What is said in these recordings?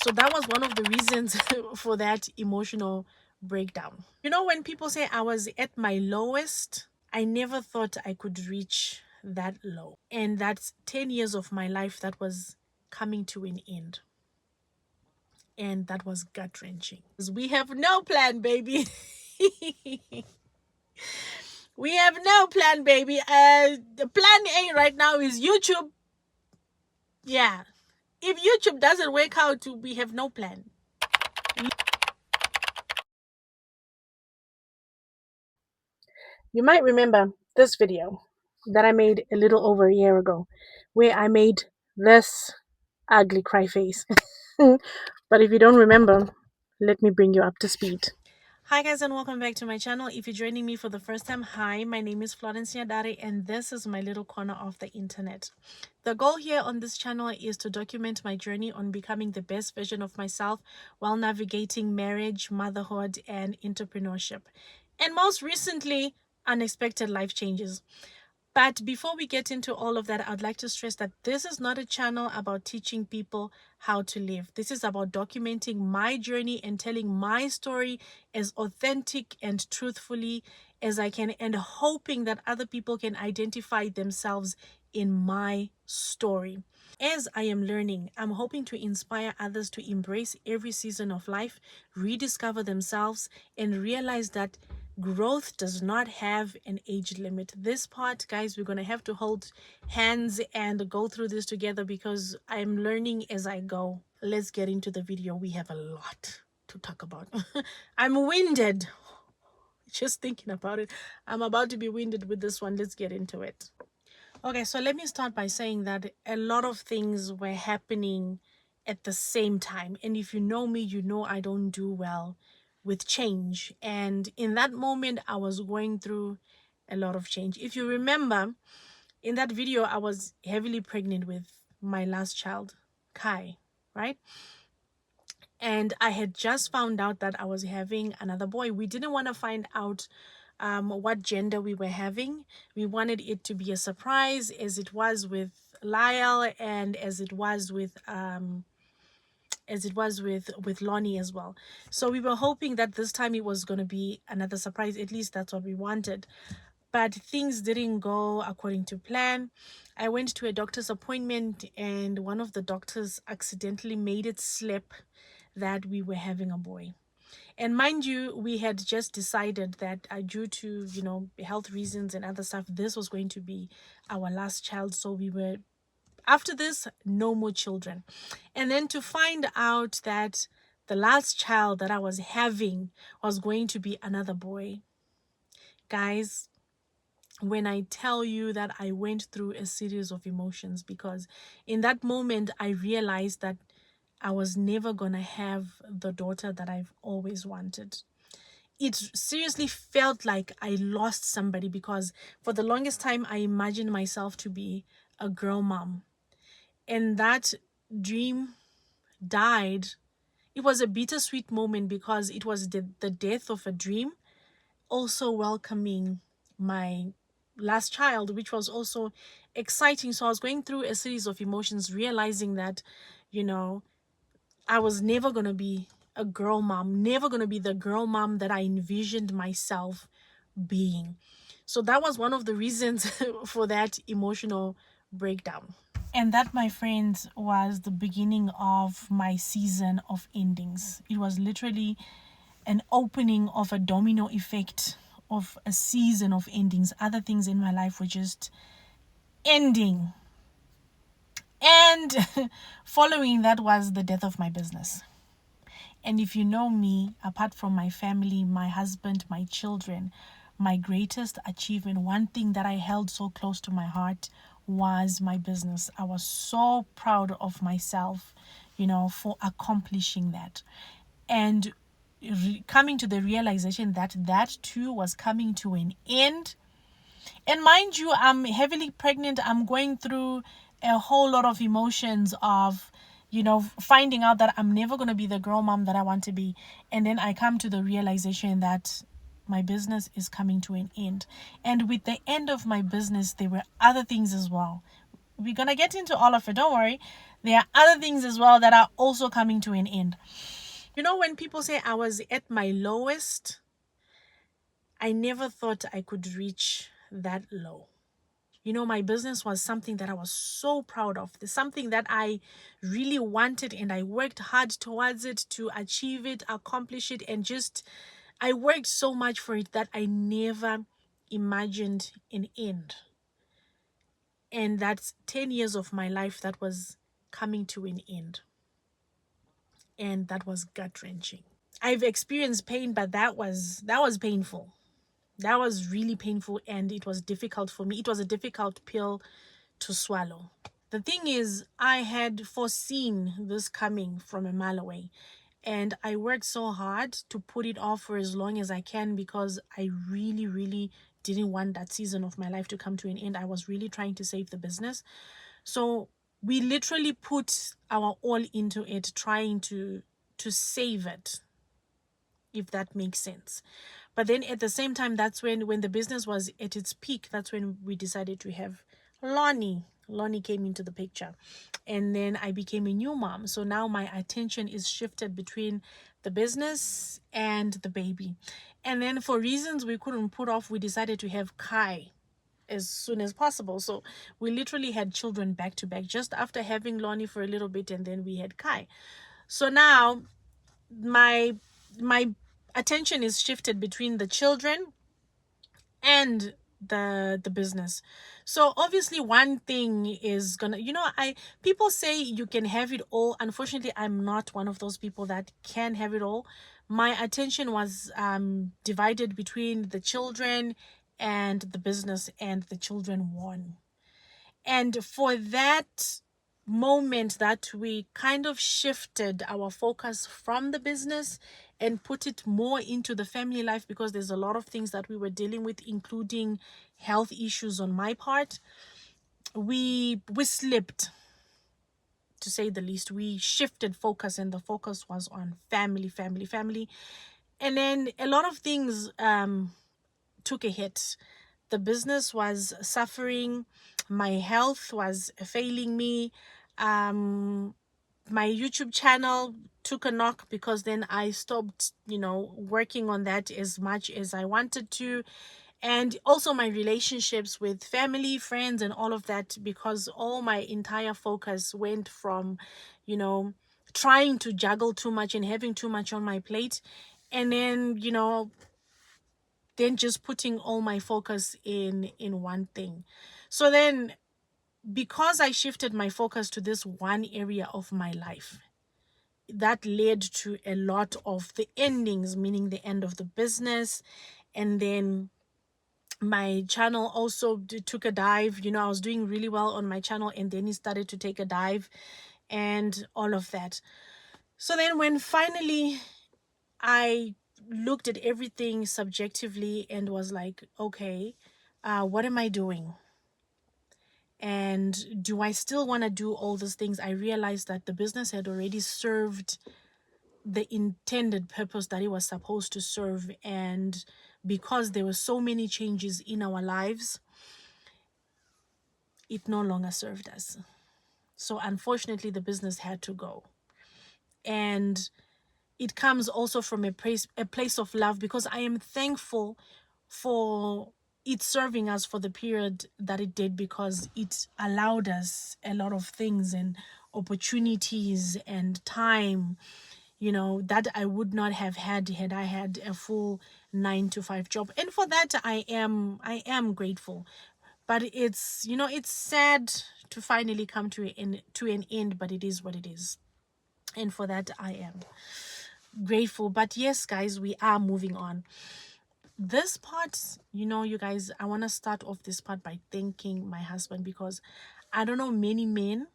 So that was one of the reasons for that emotional breakdown. You know, when people say I was at my lowest, I never thought I could reach that low. And that's 10 years of my life that was coming to an end. And that was gut wrenching. We have no plan, baby. We have no plan, baby. The plan A right now is YouTube. Yeah. If YouTube doesn't work out, we have no plan. You might remember this video that I made a little over a year ago where I made this ugly cry face. But if you don't remember, let me bring you up to speed. Hi guys, and welcome back to my channel. If you're joining me for the first time, hi, my name is Florence Nyadari and this is my little corner of the internet. The goal here on this channel is to document my journey on becoming the best version of myself while navigating marriage, motherhood, and entrepreneurship. And most recently, unexpected life changes. But before we get into all of that, I'd like to stress that this is not a channel about teaching people how to live. This is about documenting my journey and telling my story as authentic and truthfully as I can, and hoping that other people can identify themselves in my story. As I am learning, I'm hoping to inspire others to embrace every season of life, rediscover themselves, and realize that growth does not have an age limit. This part, guys, we're going to have to hold hands and go through this together because I'm learning as I go. Let's get into the video. We have a lot to talk about. I'm winded. Just thinking about it. I'm about to be winded with this one. Let's get into it. Okay, so let me start by saying that a lot of things were happening at the same time. And if you know me, you know I don't do well with change. And in that moment, I was going through a lot of change. If you remember, in that video, I was heavily pregnant with my last child, Kai, right? And I had just found out that I was having another boy. We didn't want to find out what gender we were having. We wanted it to be a surprise, as it was with Lyle and as it was with Lonnie as well. So we were hoping that this time it was going to be another surprise. At least that's what we wanted. But things didn't go according to plan. I went to a doctor's appointment and one of the doctors accidentally made it slip that we were having a boy. And mind you, we had just decided that due to, health reasons and other stuff, this was going to be our last child. So we were, after this, no more children. And then to find out that the last child that I was having was going to be another boy. Guys, when I tell you that I went through a series of emotions, because in that moment I realized that I was never gonna have the daughter that I've always wanted. It seriously felt like I lost somebody, because for the longest time I imagined myself to be a girl mom, and that dream died. It was a bittersweet moment because it was the death of a dream, also welcoming my last child, which was also exciting. So I was going through a series of emotions, realizing that, I was never going to be a girl mom, never going to be the girl mom that I envisioned myself being. So that was one of the reasons for that emotional breakdown. And that, my friends, was the beginning of my season of endings. It was literally an opening of a domino effect of a season of endings. Other things in my life were just ending. And following that was the death of my business. And if you know me, apart from my family, my husband, my children, my greatest achievement, one thing that I held so close to my heart was my business. I was so proud of myself, for accomplishing that. And coming to the realization that that too was coming to an end. And mind you, I'm heavily pregnant. I'm going through a whole lot of emotions of, finding out that I'm never going to be the girl mom that I want to be. And then I come to the realization that my business is coming to an end. And with the end of my business, there were other things as well. We're going to get into all of it. Don't worry. There are other things as well that are also coming to an end. When people say I was at my lowest, I never thought I could reach that low. My business was something that I was so proud of. There's something that I really wanted, and I worked hard towards it to achieve it, accomplish it, and just I worked so much for it that I never imagined an end. And that's 10 years of my life that was coming to an end. And that was gut-wrenching. I've experienced pain, but that was painful. That was really painful, and it was difficult for me. It was a difficult pill to swallow. The thing is, I had foreseen this coming from a mile away, and I worked so hard to put it off for as long as I can because I really, really didn't want that season of my life to come to an end. I was really trying to save the business. So we literally put our all into it, trying to save it, if that makes sense. But then at the same time, that's when the business was at its peak, that's when we decided to have Lonnie came into the picture. And then I became a new mom. So now my attention is shifted between the business and the baby. And then for reasons we couldn't put off, we decided to have Kai as soon as possible. So we literally had children back to back just after having Lonnie for a little bit, and then we had Kai. So now my attention is shifted between the children and the business. So obviously one thing is gonna, I people say you can have it all. Unfortunately, I'm not one of those people that can have it all. My attention was divided between the children and the business, and the children won. And for that moment that we kind of shifted our focus from the business and put it more into the family life, because there's a lot of things that we were dealing with, including health issues on my part, we slipped, to say the least. We shifted focus, and the focus was on family, family, family. And then a lot of things took a hit. The business was suffering, my health was failing me. My YouTube channel took a knock because then I stopped, working on that as much as I wanted to. And also my relationships with family, friends, and all of that, because all my entire focus went from, trying to juggle too much and having too much on my plate. And then just putting all my focus in one thing. So then, because I shifted my focus to this one area of my life, that led to a lot of the endings, meaning the end of the business. And then my channel also took a dive. I was doing really well on my channel, and then it started to take a dive, and all of that. So then when finally I looked at everything subjectively and was like, okay, what am I doing? And do I still want to do all those things? I realized that the business had already served the intended purpose that it was supposed to serve. And because there were so many changes in our lives, it no longer served us. So unfortunately, the business had to go. And it comes also from a place of love, because I am thankful for it serving us for the period that it did, because it allowed us a lot of things and opportunities and time, that I would not have had I had a full 9 to 5 job. And for that, I am grateful. But it's sad to finally come to an end, but it is what it is. And for that, I am grateful. But yes, guys, we are moving on. This part, you guys, I want to start off this part by thanking my husband, because I don't know many men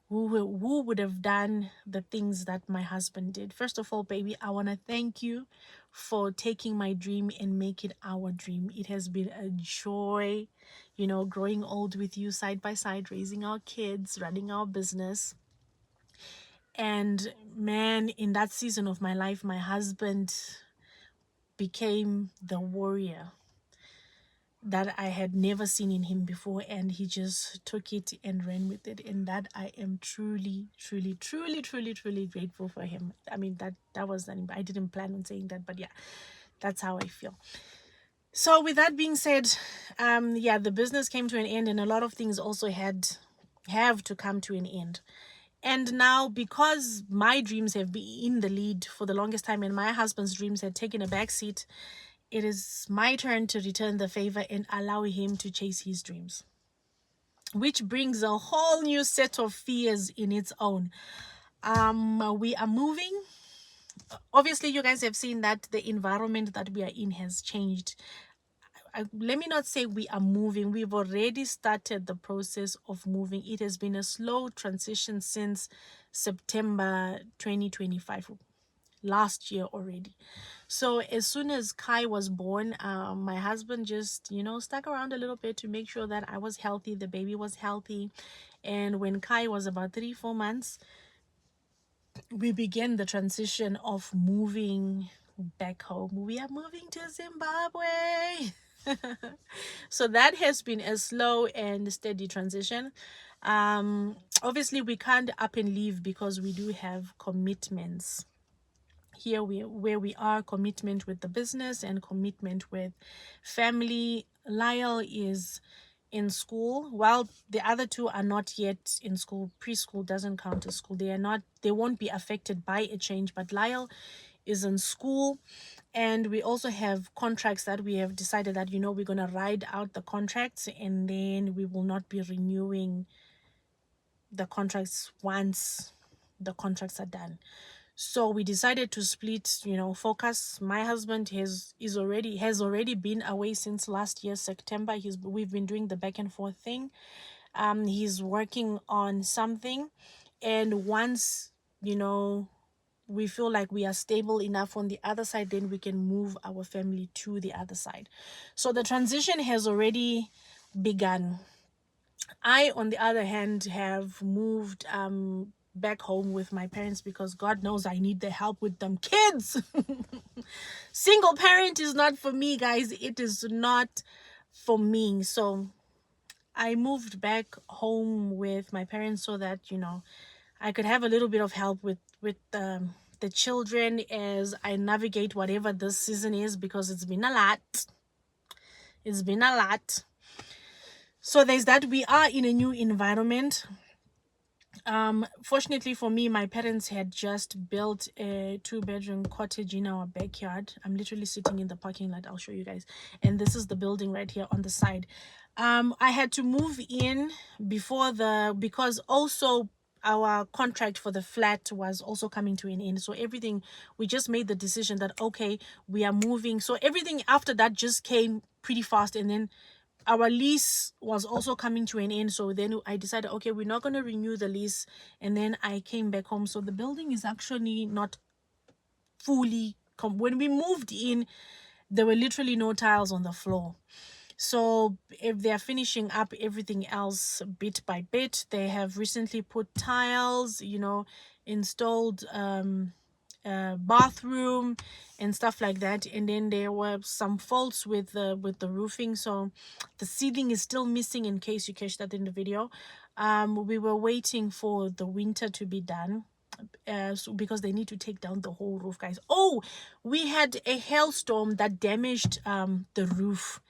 who would have done the things that my husband did. First of all, baby, I want to thank you for taking my dream and make it our dream. It has been a joy, growing old with you side by side, raising our kids, running our business. And man, in that season of my life, my husband became the warrior that I had never seen in him before, and he just took it and ran with it. And that I am truly, truly, truly, truly, truly grateful for him. I mean, that was I didn't plan on saying that, but yeah, that's how I feel. So with that being said, yeah, the business came to an end, and a lot of things also have to come to an end. And now, because my dreams have been in the lead for the longest time and my husband's dreams had taken a back seat, it is my turn to return the favor and allow him to chase his dreams, which brings a whole new set of fears in its own. We are moving. Obviously, you guys have seen that the environment that we are in has changed. Let me not say we are moving. We've already started the process of moving. It has been a slow transition since September 2025, last year already. So as soon as Kai was born, my husband just, stuck around a little bit to make sure that I was healthy, the baby was healthy. And when Kai was about 3-4 months, we began the transition of moving back home. We are moving to Zimbabwe. So that has been a slow and steady transition. Obviously we can't up and leave because we do have commitments here where we are, commitment with the business and commitment with family. Lyle is in school while the other two are not yet in school. Preschool doesn't count as school. They won't be affected by a change, but Lyle is in school. And we also have contracts that we have decided that we're going to ride out the contracts, and then we will not be renewing the contracts once the contracts are done. So we decided to split, focus. My husband has already been away since last year September. We've been doing the back and forth thing. He's working on something, and once we feel like we are stable enough on the other side, then we can move our family to the other side. So the transition has already begun. I, on the other hand, have moved back home with my parents because God knows I need the help with them kids. Single parent is not for me, guys. It is not for me. So I moved back home with my parents so that I could have a little bit of help with the children as I navigate whatever this season is, because it's been a lot. It's been a lot. So there's that. We are in a new environment. Fortunately for me, my parents had just built a 2-bedroom cottage in our backyard. I'm literally sitting in the parking lot. I'll show you guys. And this is the building right here on the side. I had to move in because also our contract for the flat was also coming to an end. So everything, we just made the decision that, okay, we are moving. So everything after that just came pretty fast. And then our lease was also coming to an end. So then I decided, okay, we're not going to renew the lease. And then I came back home. So the building is actually not fully when we moved in, there were literally no tiles on the floor. So if they're finishing up everything else bit by bit, they have recently put tiles, installed bathroom and stuff like that. And then there were some faults with the roofing, so the ceiling is still missing, in case you catch that in the video. We were waiting for the winter to be done, because they need to take down the whole roof, guys. Oh, we had a hailstorm that damaged the roof.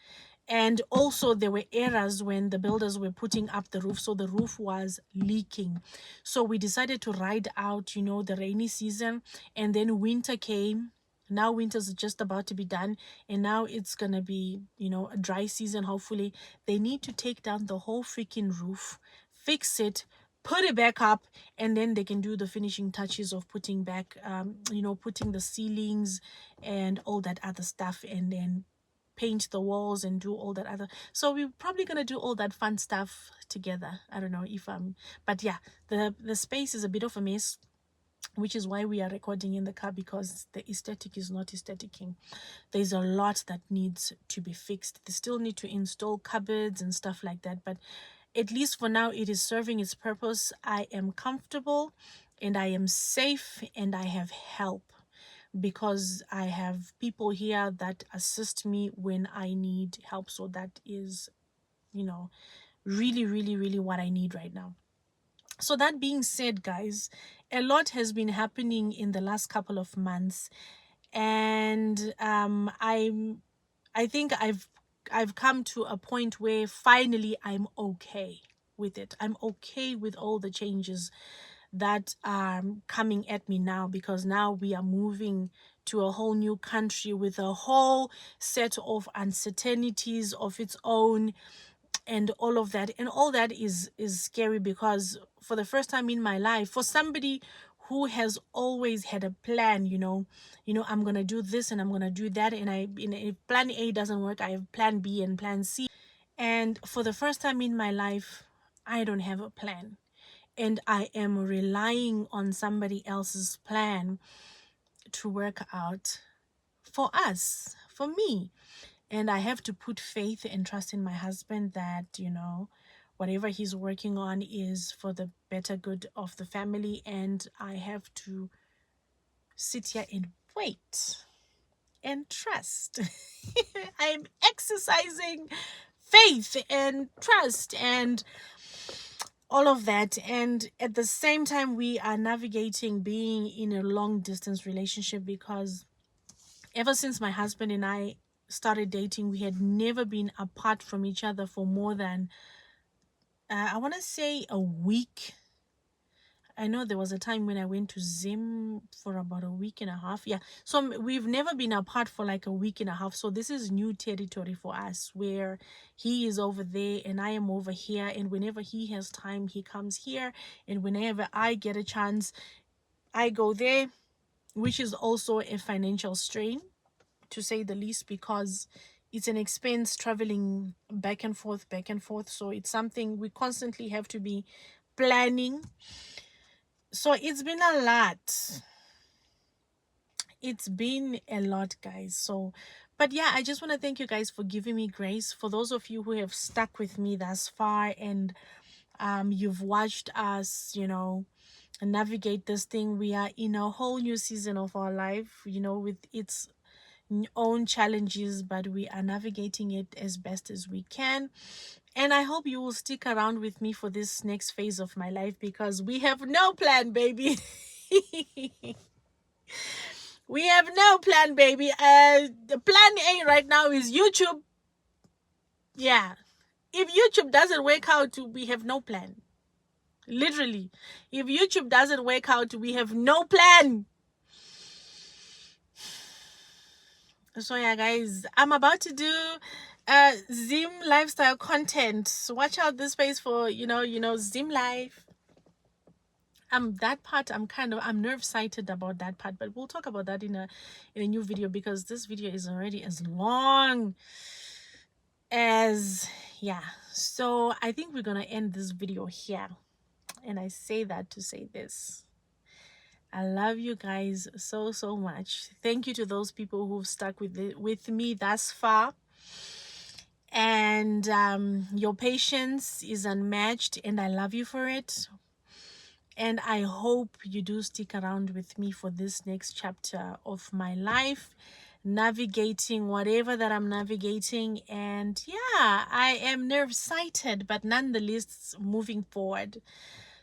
And also there were errors when the builders were putting up the roof, so the roof was leaking. So we decided to ride out the rainy season, and then winter came. Now winter's just about to be done, and now it's gonna be a dry season. Hopefully they need to take down the whole freaking roof, fix it, put it back up, and then they can do the finishing touches of putting back putting the ceilings and all that other stuff, and then paint the walls and do all that other. So we're probably gonna do all that fun stuff together. I don't know if but yeah, the space is a bit of a mess, which is why we are recording in the car, because the aesthetic is not aestheticing. There's a lot that needs to be fixed. They still need to install cupboards and stuff like that, but at least for now it is serving its purpose. I am comfortable and I am safe and I have help. because I have people here that assist me when I need help. So that is, you know, really, really, really what I need right now. So that being said, guys, a lot has been happening in the last couple of months, and I think I've come to a point where finally I'm okay with it. I'm okay with all the changes that are coming at me now, because now we are moving to a whole new country with a whole set of uncertainties of its own, and all of that, and all that is scary, because for the first time in my life, for somebody who has always had a plan, I'm gonna do this and I'm gonna do that, and if plan A doesn't work, I have plan B and plan C. And for the first time in my life, I don't have a plan, and I am relying on somebody else's plan to work out for us, for me. And I have to put faith and trust in my husband that, whatever he's working on is for the better good of the family. And I have to sit here and wait and trust. I'm exercising faith and trust and all of that. And at the same time, we are navigating being in a long distance relationship, because ever since my husband and I started dating, we had never been apart from each other for more than, I want to say, a week. I know there was a time when I went to Zim for about a week and a half. Yeah. So we've never been apart for like a week and a half. So this is new territory for us, where he is over there and I am over here. And whenever he has time, he comes here. And whenever I get a chance, I go there, which is also a financial strain, to say the least, because it's an expense traveling back and forth, back and forth. So it's something we constantly have to be planning. So it's been a lot. It's been a lot, guys. So, but yeah, I just want to thank you guys for giving me grace. For those of you who have stuck with me thus far, and you've watched us, navigate this thing. We are in a whole new season of our life, with its own challenges, but we are navigating it as best as we can. And I hope you will stick around with me for this next phase of my life, because we have no plan, baby. We have no plan, baby. The plan A right now is YouTube. Yeah. If YouTube doesn't work out, we have no plan. Literally. If YouTube doesn't work out, we have no plan. So yeah, guys, I'm about to do Zim lifestyle content. So watch out this space for Zim life. That part, I'm nerve sighted about that part, but we'll talk about that in a new video, because this video is already as long as, yeah. So I think we're gonna end this video here, and I say that to say this: I love you guys so, so much. Thank you to those people who've stuck with me thus far. And your patience is unmatched, and I love you for it. And I hope you do stick around with me for this next chapter of my life, navigating whatever that I'm navigating. And yeah, I am nerve sighted, but nonetheless moving forward.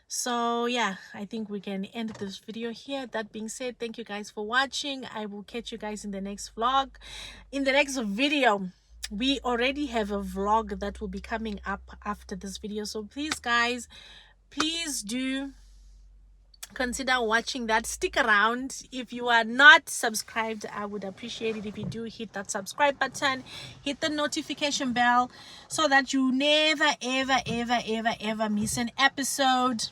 So yeah, I think we can end this video here. That being said, thank you guys for watching. I will catch you guys in the next vlog, in the next video. We already have a vlog that will be coming up after this video, so please guys, please do consider watching that. Stick around. If you are not subscribed, I would appreciate it if you do hit that subscribe button, hit the notification bell, so that you never ever ever ever ever miss an episode.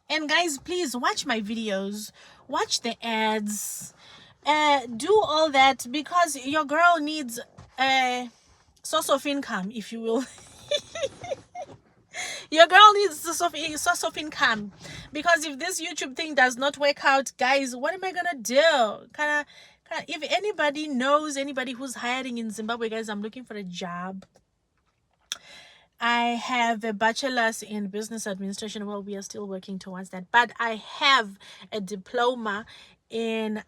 And guys, please watch my videos, watch the ads, do all that, because your girl needs a source of income, if you will. Your girl needs a source of income, because if this YouTube thing does not work out, guys, what am I gonna do? If anybody knows anybody who's hiring in Zimbabwe, guys, I'm looking for a job. I have a bachelor's in business administration. Well, we are still working towards that, but I have a diploma in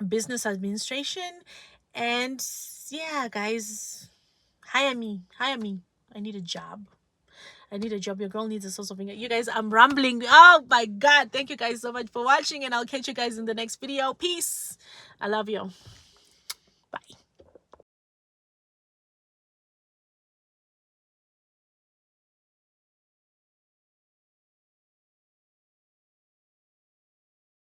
business administration. And yeah, guys, hire me. Hire me. I need a job. I need a job. Your girl needs a source of income. You guys, I'm rambling. Oh my God. Thank you guys so much for watching. And I'll catch you guys in the next video. Peace. I love you.